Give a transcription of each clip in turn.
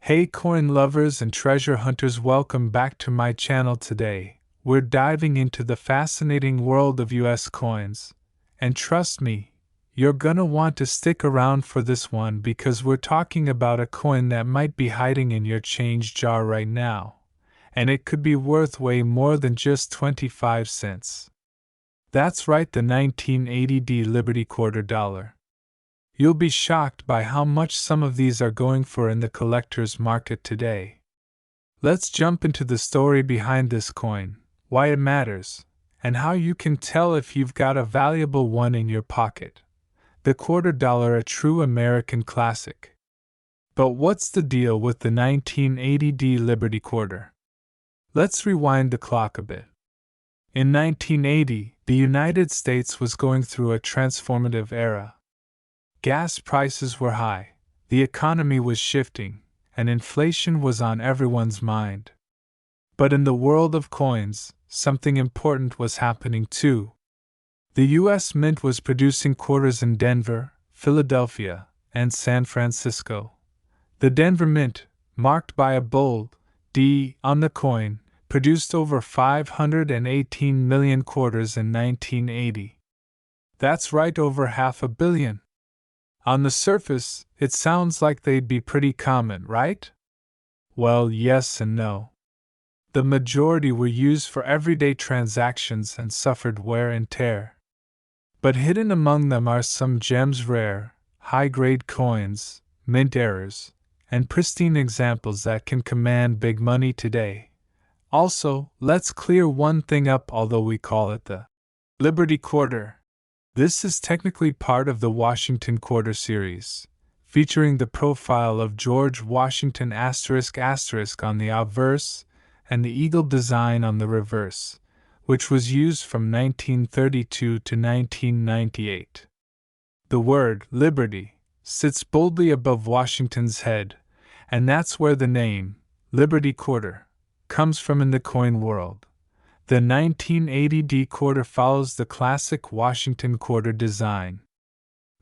Hey coin lovers and treasure hunters, welcome back to my channel today. We're diving into the fascinating world of US coins. And trust me, you're gonna want to stick around for this one because we're talking about a coin that might be hiding in your change jar right now. And it could be worth way more than just 25 cents. That's right, the 1980 Liberty Quarter Dollar. You'll be shocked by how much some of these are going for in the collector's market today. Let's jump into the story behind this coin, why it matters, and how you can tell if you've got a valuable one in your pocket. The quarter dollar, a true American classic. But what's the deal with the 1980 Liberty Quarter? Let's rewind the clock a bit. In 1980, the United States was going through a transformative era. Gas prices were high, the economy was shifting, and inflation was on everyone's mind. But in the world of coins, something important was happening too. The U.S. Mint was producing quarters in Denver, Philadelphia, and San Francisco. The Denver Mint, marked by a bold D on the coin, produced over 518 million quarters in 1980. That's right, over 500 million. On the surface, it sounds like they'd be pretty common, right? Well, yes and no. The majority were used for everyday transactions and suffered wear and tear. But hidden among them are some gems, rare, high-grade coins, mint errors, and pristine examples that can command big money today. Also, let's clear one thing up. Although we call it the Liberty Quarter, this is technically part of the Washington Quarter series, featuring the profile of George Washington *** on the obverse and the eagle design on the reverse, which was used from 1932 to 1998. The word Liberty sits boldly above Washington's head, and that's where the name Liberty Quarter comes from in the coin world. The 1980 quarter follows the classic Washington quarter design.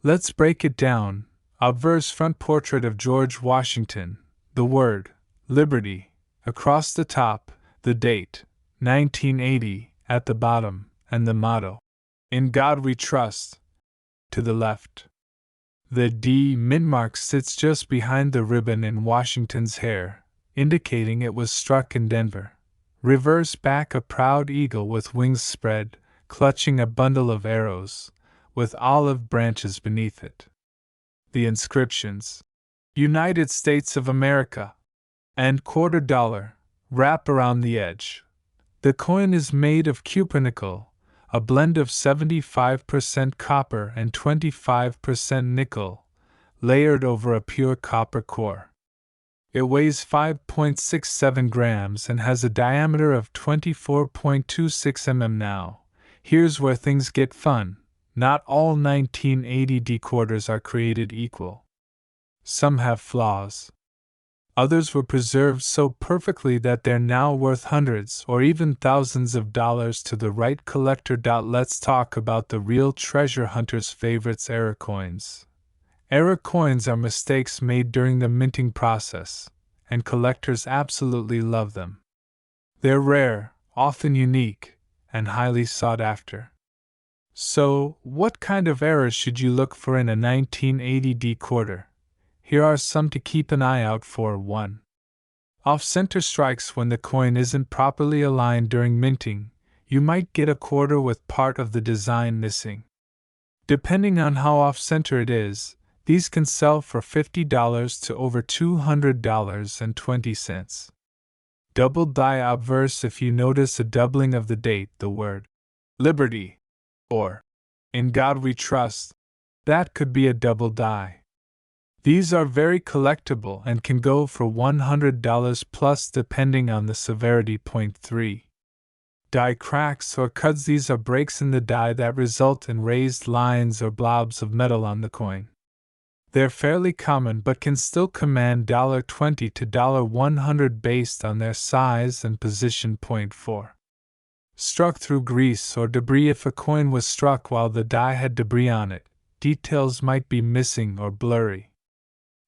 Let's break it down. Obverse front portrait of George Washington, the word Liberty across the top, the date 1980 at the bottom, and the motto In God We Trust to the left. The D mint mark sits just behind the ribbon in Washington's hair, indicating it was struck in Denver. Reverse back, a proud eagle with wings spread, clutching a bundle of arrows, with olive branches beneath it. The inscriptions, United States of America, and quarter dollar, wrap around the edge. The coin is made of cupronickel, a blend of 75% copper and 25% nickel, layered over a pure copper core. It weighs 5.67 grams and has a diameter of 24.26 mm. Now, here's where things get fun. Not all 1980 quarters are created equal. Some have flaws. Others were preserved so perfectly that they're now worth hundreds or even thousands of dollars to the right collector. Let's talk about the real treasure hunter's favorites, error coins. Error coins are mistakes made during the minting process, and collectors absolutely love them. They're rare, often unique, and highly sought after. So, what kind of errors should you look for in a 1980 quarter? Here are some to keep an eye out for. 1. Off-center strikes. When the coin isn't properly aligned during minting, you might get a quarter with part of the design missing. Depending on how off-center it is, these can sell for $50 to over $200.20. Double die obverse. If you notice a doubling of the date, the word Liberty or In God We Trust, that could be a double die. These are very collectible and can go for $100 plus depending on the severity. 3. Die cracks or cuts. These are breaks in the die that result in raised lines or blobs of metal on the coin. They're fairly common but can still command $20 to $100 based on their size and position. 4. Struck through grease or debris. If a coin was struck while the die had debris on it, details might be missing or blurry.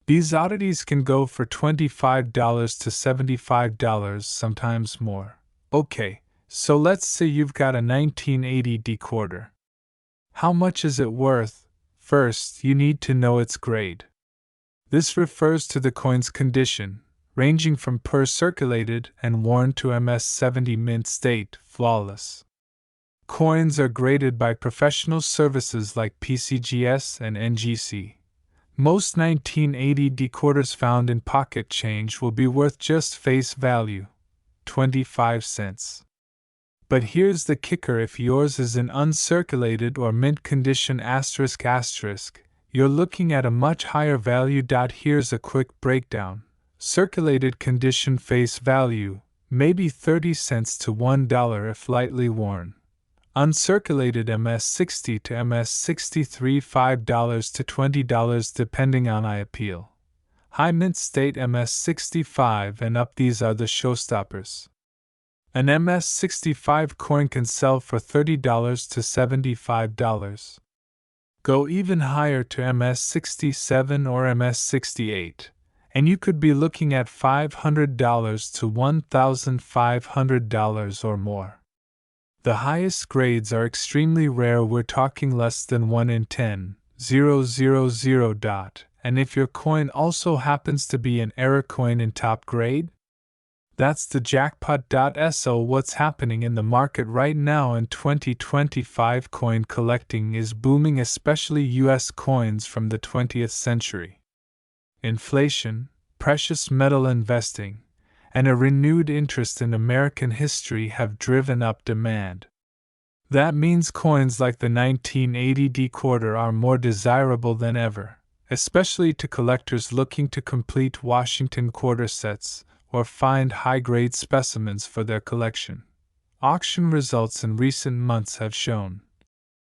These oddities can go for $25 to $75, sometimes more. Okay, so let's say you've got a 1980 decorder. How much is it worth? First, you need to know its grade. This refers to the coin's condition, ranging from per circulated and worn to MS70 mint state, flawless. Coins are graded by professional services like PCGS and NGC. Most 1980 decorders found in pocket change will be worth just face value, 25 cents. But here's the kicker: if yours is in uncirculated or mint condition ***, you're looking at a much higher value. Here's a quick breakdown. Circulated condition face value, maybe 30 cents to $1 if lightly worn. Uncirculated MS60 to MS63 $5 to $20 depending on eye appeal. High mint state MS65 and up, these are the showstoppers. An MS65 coin can sell for $30 to $75. Go even higher to MS67 or MS68, and you could be looking at $500 to $1,500 or more. The highest grades are extremely rare, we're talking less than 1 in 10,000. And if your coin also happens to be an error coin in top grade, that's the jackpot. So what's happening in the market right now in 2025? Coin collecting is booming, especially US coins from the 20th century. Inflation, precious metal investing, and a renewed interest in American history have driven up demand. That means coins like the 1980 decorder are more desirable than ever, especially to collectors looking to complete Washington quarter sets or find high-grade specimens for their collection. Auction results in recent months have shown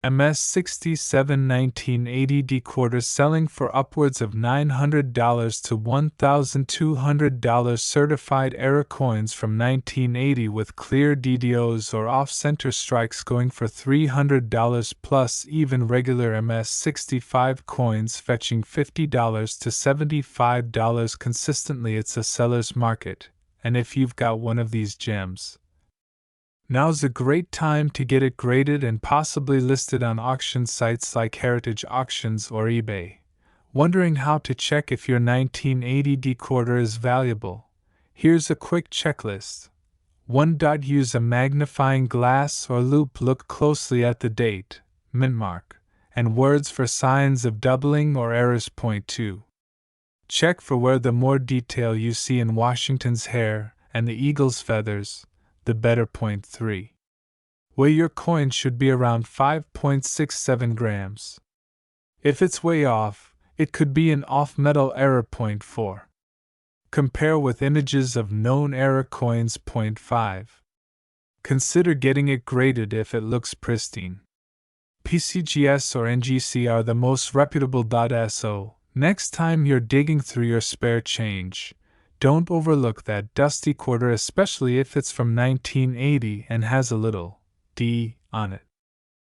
MS67 1980 decorders selling for upwards of $900 to $1,200. Certified error coins from 1980 with clear DDOs or off-center strikes going for $300 plus, even regular MS65 coins fetching $50 to $75 consistently. It's a seller's market, and if you've got one of these gems, now's a great time to get it graded and possibly listed on auction sites like Heritage Auctions or eBay. Wondering how to check if your 1980 decorder is valuable? Here's a quick checklist. 1. Use a magnifying glass or loupe. Look closely at the date, mint mark, and words for signs of doubling or errors. Point 2. Check for where the more detail you see in Washington's hair and the eagle's feathers, the better. Point 3. Weigh your coin should be around 5.67 grams. If it's way off, it could be an off-metal error. Point 4. Compare with images of known error coins. Point 5. Consider getting it graded if it looks pristine. PCGS or NGC are the most reputable. So, next time you're digging through your spare change, don't overlook that dusty quarter, especially if it's from 1980 and has a little D on it.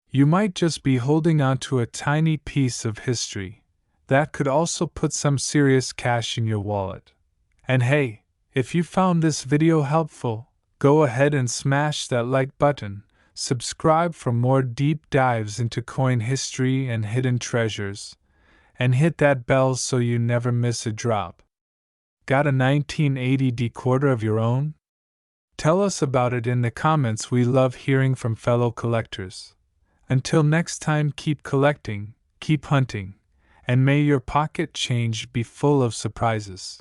You might just be holding on to a tiny piece of history that could also put some serious cash in your wallet. And hey, if you found this video helpful, go ahead and smash that like button, subscribe for more deep dives into coin history and hidden treasures, and hit that bell so you never miss a drop. Got a 1980 decorder of your own? Tell us about it in the comments. We love hearing from fellow collectors. Until next time, keep collecting, keep hunting, and may your pocket change be full of surprises.